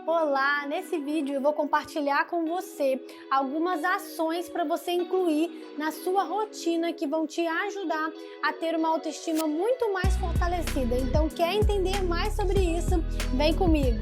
Olá, nesse vídeo eu vou compartilhar com você algumas ações para você incluir na sua rotina que vão te ajudar a ter uma autoestima muito mais fortalecida. Então, quer entender mais sobre isso? Vem comigo!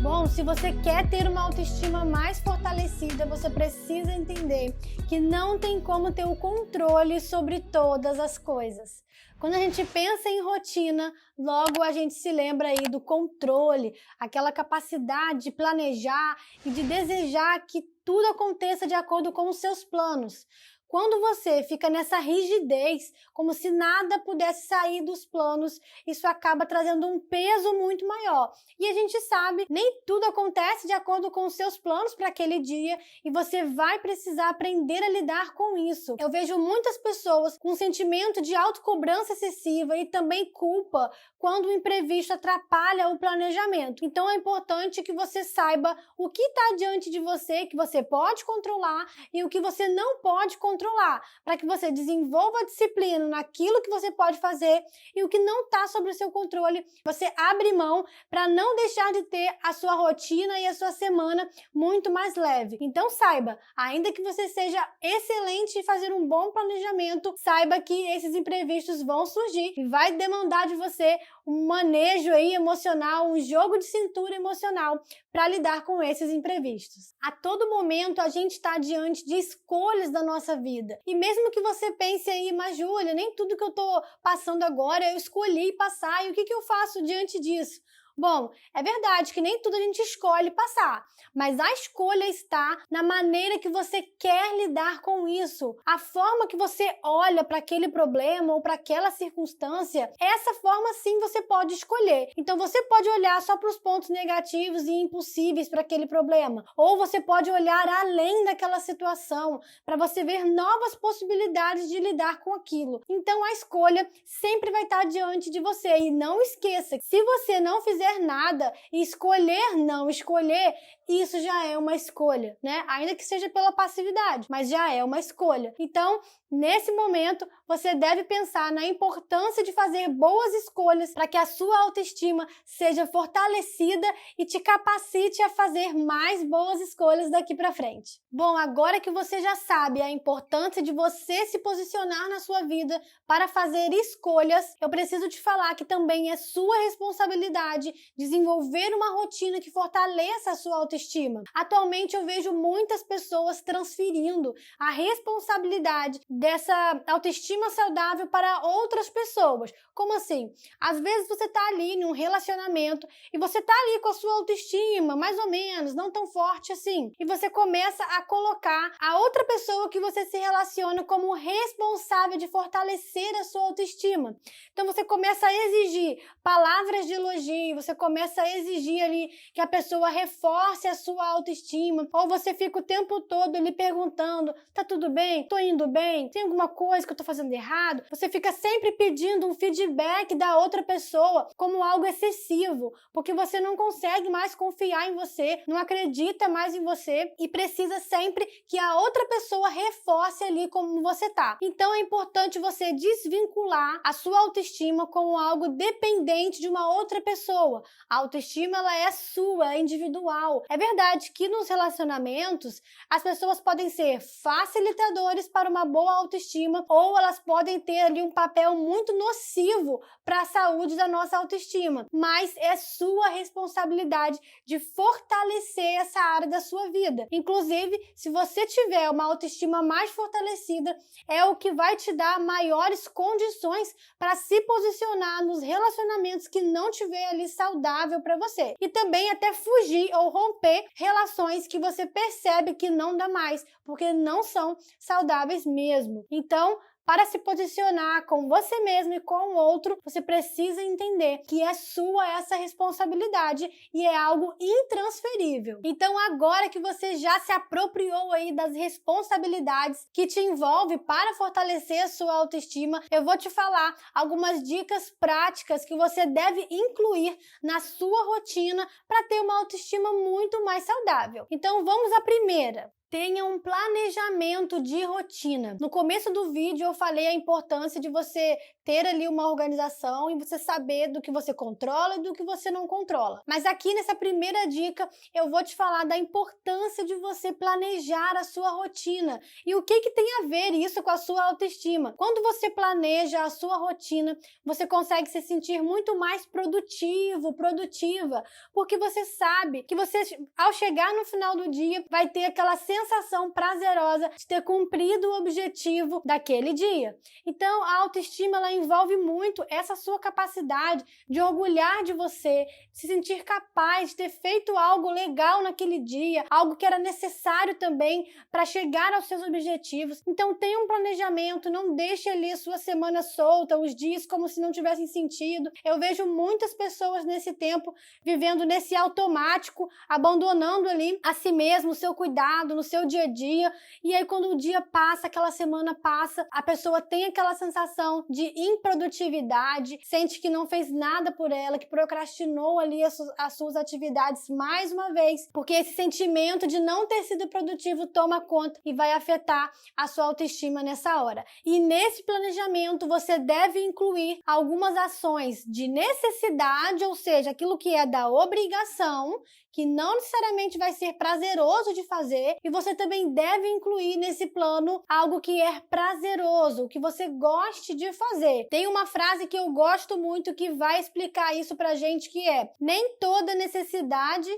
Bom, se você quer ter uma autoestima mais fortalecida, você precisa entender que não tem como ter o controle sobre todas as coisas. Quando a gente pensa em rotina, logo a gente se lembra aí do controle, aquela capacidade de planejar e de desejar que tudo aconteça de acordo com os seus planos. Quando você fica nessa rigidez, como se nada pudesse sair dos planos, isso acaba trazendo um peso muito maior. E a gente sabe, nem tudo acontece de acordo com os seus planos para aquele dia e você vai precisar aprender a lidar com isso. Eu vejo muitas pessoas com um sentimento de autocobrança excessiva e também culpa quando o imprevisto atrapalha o planejamento. Então é importante que você saiba o que está diante de você, que você pode controlar e o que você não pode controlar, para que você desenvolva disciplina naquilo que você pode fazer e o que não está sob o seu controle, você abre mão para não deixar de ter a sua rotina e a sua semana muito mais leve. Então saiba, ainda que você seja excelente em fazer um bom planejamento, saiba que esses imprevistos vão surgir e vai demandar de você um manejo aí emocional, um jogo de cintura emocional para lidar com esses imprevistos. A todo momento a gente está diante de escolhas da nossa vida. E mesmo que você pense aí, mas Júlia, nem tudo que eu estou passando agora eu escolhi passar, e o que eu faço diante disso? Bom, é verdade que nem tudo a gente escolhe passar, mas a escolha está na maneira que você quer lidar com isso. A forma que você olha para aquele problema ou para aquela circunstância, essa forma sim você pode escolher. Então você pode olhar só para os pontos negativos e impossíveis para aquele problema, ou você pode olhar além daquela situação para você ver novas possibilidades de lidar com aquilo. Então a escolha sempre vai estar diante de você e não esqueça, se você não fizer nada e escolher não escolher, isso já é uma escolha, né? Ainda que seja pela passividade, mas já é uma escolha. Então, nesse momento, você deve pensar na importância de fazer boas escolhas para que a sua autoestima seja fortalecida e te capacite a fazer mais boas escolhas daqui para frente. Bom, agora que você já sabe a importância de você se posicionar na sua vida para fazer escolhas, eu preciso te falar que também é sua responsabilidade desenvolver uma rotina que fortaleça a sua autoestima. Atualmente eu vejo muitas pessoas transferindo a responsabilidade dessa autoestima saudável para outras pessoas. Como assim? Às vezes você está ali num relacionamento e você está ali com a sua autoestima, mais ou menos, não tão forte assim. E você começa a colocar a outra pessoa que você se relaciona como responsável de fortalecer a sua autoestima. Então você começa a exigir palavras de elogio, você começa a exigir ali que a pessoa reforce a sua autoestima, ou você fica o tempo todo lhe perguntando, tá tudo bem? Tô indo bem? Tem alguma coisa que eu tô fazendo errado? Você fica sempre pedindo um feedback da outra pessoa como algo excessivo, porque você não consegue mais confiar em você, não acredita mais em você e precisa sempre que a outra pessoa reforce ali como você tá. Então é importante você desvincular a sua autoestima como algo dependente de uma outra pessoa. A autoestima, ela é sua, é individual. É verdade que nos relacionamentos, as pessoas podem ser facilitadores para uma boa autoestima ou elas podem ter ali um papel muito nocivo para a saúde da nossa autoestima. Mas é sua responsabilidade de fortalecer essa área da sua vida. Inclusive, se você tiver uma autoestima mais fortalecida, é o que vai te dar maiores condições para se posicionar nos relacionamentos que não tiver ali saudável para você. E também até fugir ou romper relações que você percebe que não dá mais, porque não são saudáveis mesmo. Então, para se posicionar com você mesmo e com o outro, você precisa entender que é sua essa responsabilidade e é algo intransferível. Então, agora que você já se apropriou aí das responsabilidades que te envolve para fortalecer a sua autoestima, eu vou te falar algumas dicas práticas que você deve incluir na sua rotina para ter uma autoestima muito mais saudável. Então, vamos à primeira. Tenha um planejamento de rotina. No começo do vídeo eu falei a importância de você ter ali uma organização e você saber do que você controla e do que você não controla. Mas aqui nessa primeira dica, eu vou te falar da importância de você planejar a sua rotina. E o que tem a ver isso com a sua autoestima? Quando você planeja a sua rotina, você consegue se sentir muito mais produtivo, produtiva, porque você sabe que você, ao chegar no final do dia, vai ter aquela sensação prazerosa de ter cumprido o objetivo daquele dia. Então, a autoestima, ela envolve muito essa sua capacidade de orgulhar de você, se sentir capaz de ter feito algo legal naquele dia, algo que era necessário também para chegar aos seus objetivos. Então, tenha um planejamento, não deixe ali a sua semana solta, os dias como se não tivessem sentido. Eu vejo muitas pessoas nesse tempo vivendo nesse automático, abandonando ali a si mesmo, o seu cuidado no seu dia a dia, e aí quando o dia passa, aquela semana passa, a pessoa tem aquela sensação de improdutividade, sente que não fez nada por ela, que procrastinou ali as suas atividades mais uma vez, porque esse sentimento de não ter sido produtivo toma conta e vai afetar a sua autoestima nessa hora. E nesse planejamento você deve incluir algumas ações de necessidade, ou seja, aquilo que é da obrigação, que não necessariamente vai ser prazeroso de fazer, e você também deve incluir nesse plano algo que é prazeroso, o que você goste de fazer. Tem uma frase que eu gosto muito que vai explicar isso pra gente, que é: nem toda necessidade...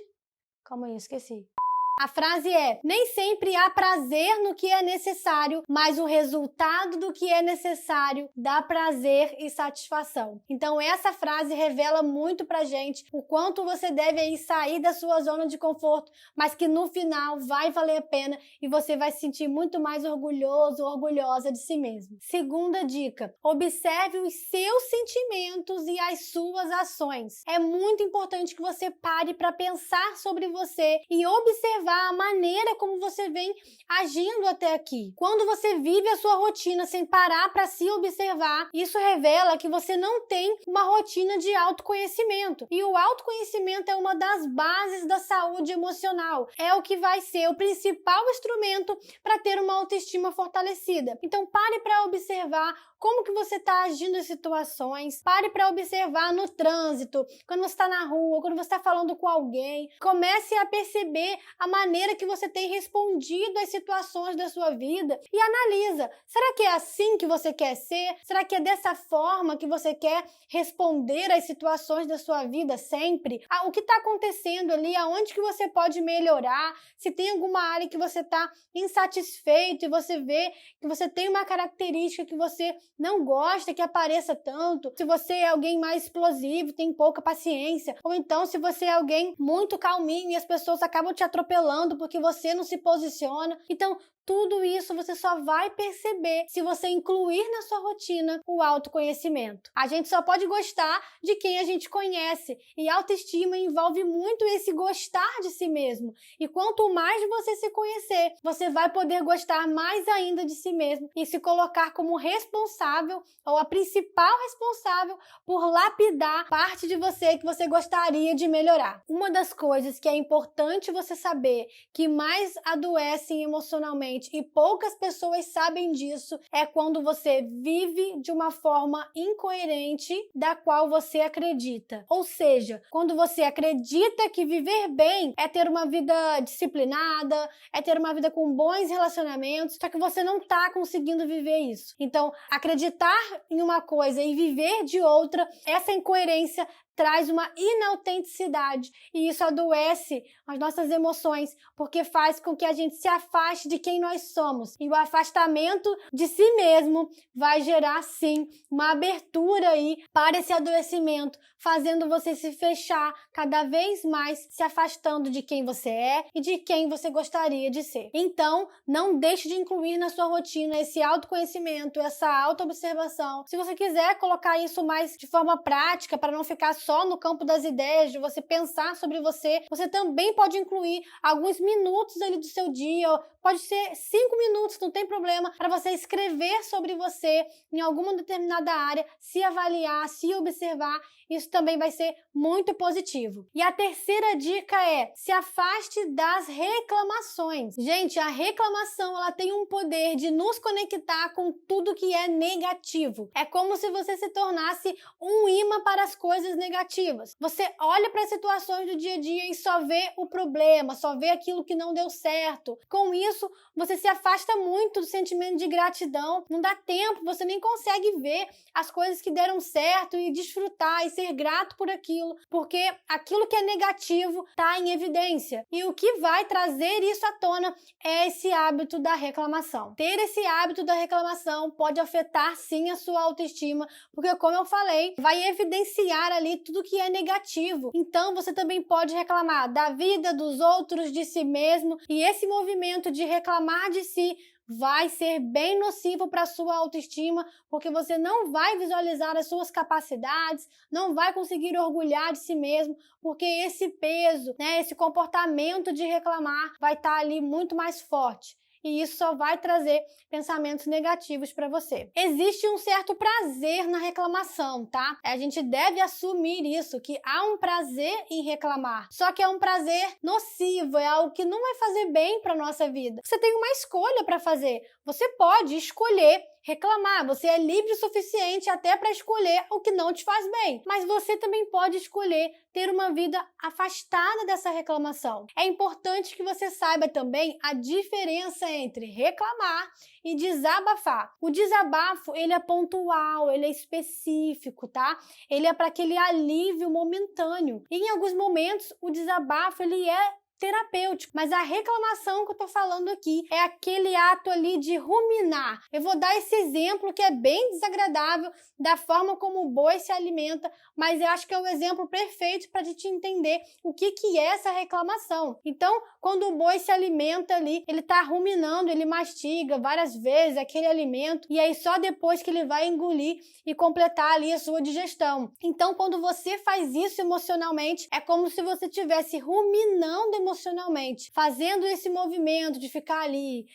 Calma aí, esqueci. A frase é: nem sempre há prazer no que é necessário, mas o resultado do que é necessário dá prazer e satisfação. Então essa frase revela muito pra gente o quanto você deve aí sair da sua zona de conforto, mas que no final vai valer a pena e você vai se sentir muito mais orgulhoso, orgulhosa de si mesmo. Segunda dica: observe os seus sentimentos e as suas ações. É muito importante que você pare para pensar sobre você e observar a maneira como você vem agindo até aqui. Quando você vive a sua rotina sem parar para se observar, isso revela que você não tem uma rotina de autoconhecimento. E o autoconhecimento é uma das bases da saúde emocional. É o que vai ser o principal instrumento para ter uma autoestima fortalecida. Então pare para observar como que você está agindo em situações, pare para observar no trânsito, quando você está na rua, quando você está falando com alguém. Comece a perceber a maneira que você tem respondido às situações da sua vida e analisa. Será que é assim que você quer ser? Será que é dessa forma que você quer responder às situações da sua vida sempre? O que está acontecendo ali? Aonde que você pode melhorar? Se tem alguma área que você está insatisfeito e você vê que você tem uma característica que você não gosta que apareça tanto, se você é alguém mais explosivo, tem pouca paciência, ou então se você é alguém muito calminho e as pessoas acabam te atropelando porque você não se posiciona. Então, tudo isso você só vai perceber se você incluir na sua rotina o autoconhecimento. A gente só pode gostar de quem a gente conhece, e autoestima envolve muito esse gostar de si mesmo. E quanto mais você se conhecer, você vai poder gostar mais ainda de si mesmo e se colocar como responsável ou a principal responsável por lapidar parte de você que você gostaria de melhorar. Uma das coisas que é importante você saber que mais adoecem emocionalmente, e poucas pessoas sabem disso, é quando você vive de uma forma incoerente da qual você acredita. Ou seja, quando você acredita que viver bem é ter uma vida disciplinada, é ter uma vida com bons relacionamentos, só que você não está conseguindo viver isso. Então, acreditar em uma coisa e viver de outra, essa incoerência traz uma inautenticidade, e isso adoece as nossas emoções, porque faz com que a gente se afaste de quem nós somos. E o afastamento de si mesmo vai gerar, sim, uma abertura aí para esse adoecimento, fazendo você se fechar cada vez mais, se afastando de quem você é e de quem você gostaria de ser. Então, não deixe de incluir na sua rotina esse autoconhecimento, essa autoobservação. Se você quiser colocar isso mais de forma prática, para não ficar só no campo das ideias, de você pensar sobre você, você também pode incluir alguns minutos ali do seu dia, pode ser 5 minutos, não tem problema, para você escrever sobre você em alguma determinada área, se avaliar, se observar isso também vai ser muito positivo. E a terceira dica é: se afaste das reclamações. Gente, a reclamação, ela tem um poder de nos conectar com tudo que é negativo. É como se você se tornasse um imã para as coisas negativas. Você olha para as situações do dia a dia e só vê o problema, só vê aquilo que não deu certo. Com isso, você se afasta muito do sentimento de gratidão. Não dá tempo, você nem consegue ver as coisas que deram certo e desfrutar e ser grato por aquilo, porque aquilo que é negativo está em evidência. E o que vai trazer isso à tona é esse hábito da reclamação. Ter esse hábito da reclamação pode afetar sim a sua autoestima, porque, como eu falei, vai evidenciar ali tudo que é negativo. Então você também pode reclamar da vida, dos outros, de si mesmo, e esse movimento de reclamar de si vai ser bem nocivo para a sua autoestima, porque você não vai visualizar as suas capacidades, não vai conseguir orgulhar de si mesmo, porque esse peso, esse comportamento de reclamar vai estar ali muito mais forte. E isso só vai trazer pensamentos negativos para você. Existe um certo prazer na reclamação, tá? A gente deve assumir isso, que há um prazer em reclamar. Só que é um prazer nocivo, é algo que não vai fazer bem para nossa vida. Você tem uma escolha para fazer. Você pode escolher reclamar, você é livre o suficiente até para escolher o que não te faz bem. Mas você também pode escolher ter uma vida afastada dessa reclamação. É importante que você saiba também a diferença entre reclamar e desabafar. O desabafo, ele é pontual, ele é específico, tá? Ele é para aquele alívio momentâneo. E em alguns momentos, o desabafo, ele é terapêutico, mas a reclamação que eu tô falando aqui é aquele ato ali de ruminar. Eu vou dar esse exemplo que é bem desagradável da forma como o boi se alimenta, mas eu acho que é o exemplo perfeito para a gente entender o que é essa reclamação. Então, quando o boi se alimenta ali, ele tá ruminando, ele mastiga várias vezes aquele alimento e aí só depois que ele vai engolir e completar ali a sua digestão. Então, quando você faz isso emocionalmente, é como se você estivesse ruminando emocionalmente, fazendo esse movimento de ficar ali,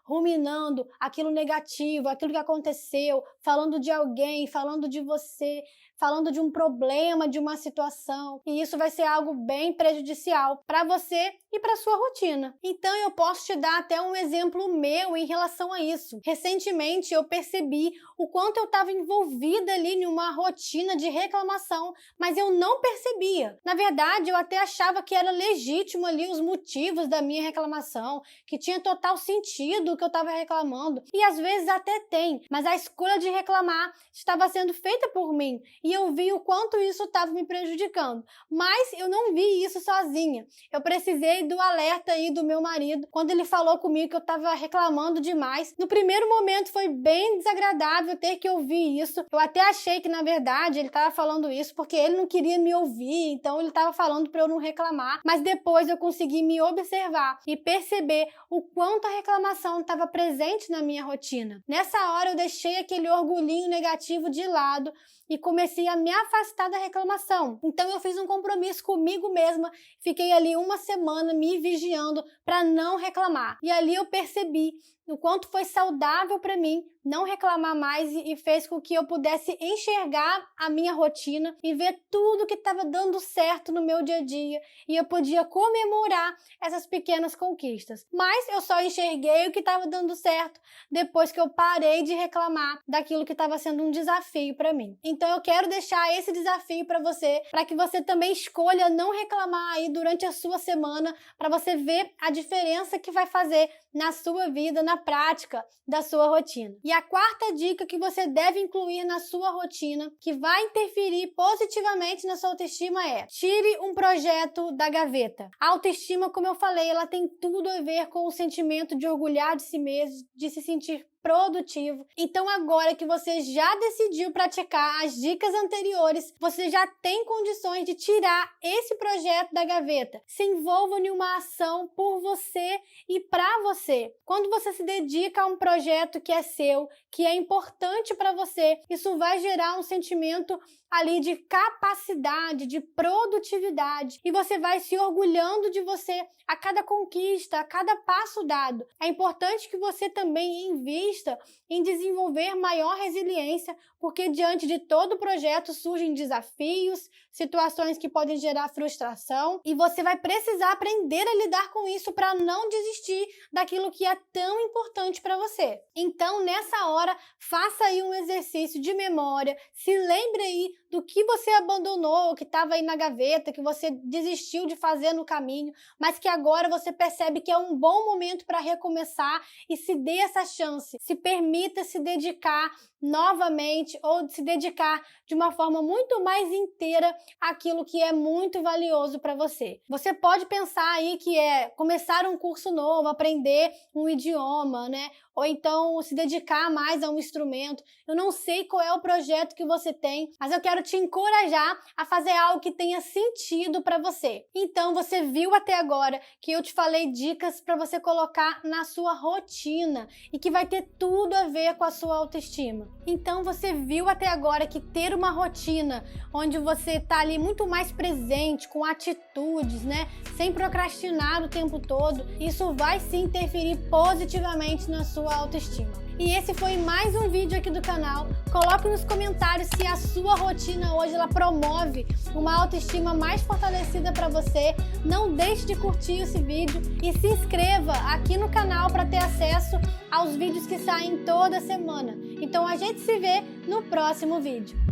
ruminando aquilo negativo, aquilo que aconteceu, falando de alguém, falando de você, falando de um problema, de uma situação, e isso vai ser algo bem prejudicial para você e para sua rotina. Então eu posso te dar até um exemplo meu em relação a isso. Recentemente eu percebi o quanto eu estava envolvida ali em uma rotina de reclamação, mas eu não percebia. Na verdade, eu até achava que era legítimo ali os motivos da minha reclamação, que tinha total sentido o que eu estava reclamando, e às vezes até tem, mas a escolha de reclamar estava sendo feita por mim, e eu vi o quanto isso estava me prejudicando. Mas eu não vi isso sozinha. Eu precisei do alerta aí do meu marido, quando ele falou comigo que eu estava reclamando demais. No primeiro momento foi bem desagradável ter que ouvir isso. Eu até achei que, na verdade, ele estava falando isso porque ele não queria me ouvir, então ele estava falando para eu não reclamar. Mas depois eu consegui me observar e perceber o quanto a reclamação estava presente na minha rotina. Nessa hora eu deixei aquele orgulhinho negativo de lado e comecei a me afastar da reclamação. Então eu fiz um compromisso comigo mesma, fiquei ali uma semana me vigiando para não reclamar. E ali eu percebi o quanto foi saudável para mim não reclamar mais e fez com que eu pudesse enxergar a minha rotina e ver tudo que estava dando certo no meu dia a dia, e eu podia comemorar essas pequenas conquistas. Mas eu só enxerguei o que estava dando certo depois que eu parei de reclamar daquilo que estava sendo um desafio para mim. Então eu quero deixar esse desafio para você, para que você também escolha não reclamar aí durante a sua semana, para você ver a diferença que vai fazer na sua vida, na prática da sua rotina. E a quarta dica que você deve incluir na sua rotina, que vai interferir positivamente na sua autoestima, é: tire um projeto da gaveta. A autoestima, como eu falei, ela tem tudo a ver com o sentimento de orgulhar de si mesmo, de se sentir produtivo. Então agora que você já decidiu praticar as dicas anteriores, você já tem condições de tirar esse projeto da gaveta. Se envolva em uma ação por você e para você. Quando você se dedica a um projeto que é seu, que é importante para você, isso vai gerar um sentimento ali de capacidade, de produtividade, e você vai se orgulhando de você a cada conquista, a cada passo dado. É importante que você também invista em desenvolver maior resiliência, porque diante de todo projeto surgem desafios, situações que podem gerar frustração, e você vai precisar aprender a lidar com isso para não desistir daquilo que é tão importante para você. Então, nessa hora, faça aí um exercício de memória, se lembre aí do que você abandonou, que estava aí na gaveta, que você desistiu de fazer no caminho, mas que agora você percebe que é um bom momento para recomeçar, e se dê essa chance, se permita se dedicar novamente ou se dedicar de uma forma muito mais inteira àquilo que é muito valioso para você. Você pode pensar aí que é começar um curso novo, aprender um idioma, né? Ou então se dedicar mais a um instrumento. Eu não sei qual é o projeto que você tem, mas eu quero te encorajar a fazer algo que tenha sentido para você. Então, você viu até agora que eu te falei dicas para você colocar na sua rotina e que vai ter tudo a ver com a sua autoestima. Então, você viu até agora que ter uma rotina onde você está ali muito mais presente, com atitudes, né? Sem procrastinar o tempo todo, isso vai se interferir positivamente na sua autoestima. E esse foi mais um vídeo aqui do canal. Coloque nos comentários se a sua rotina hoje ela promove uma autoestima mais fortalecida para você. Não deixe de curtir esse vídeo e se inscreva aqui no canal para ter acesso aos vídeos que saem toda semana. Então a gente se vê no próximo vídeo.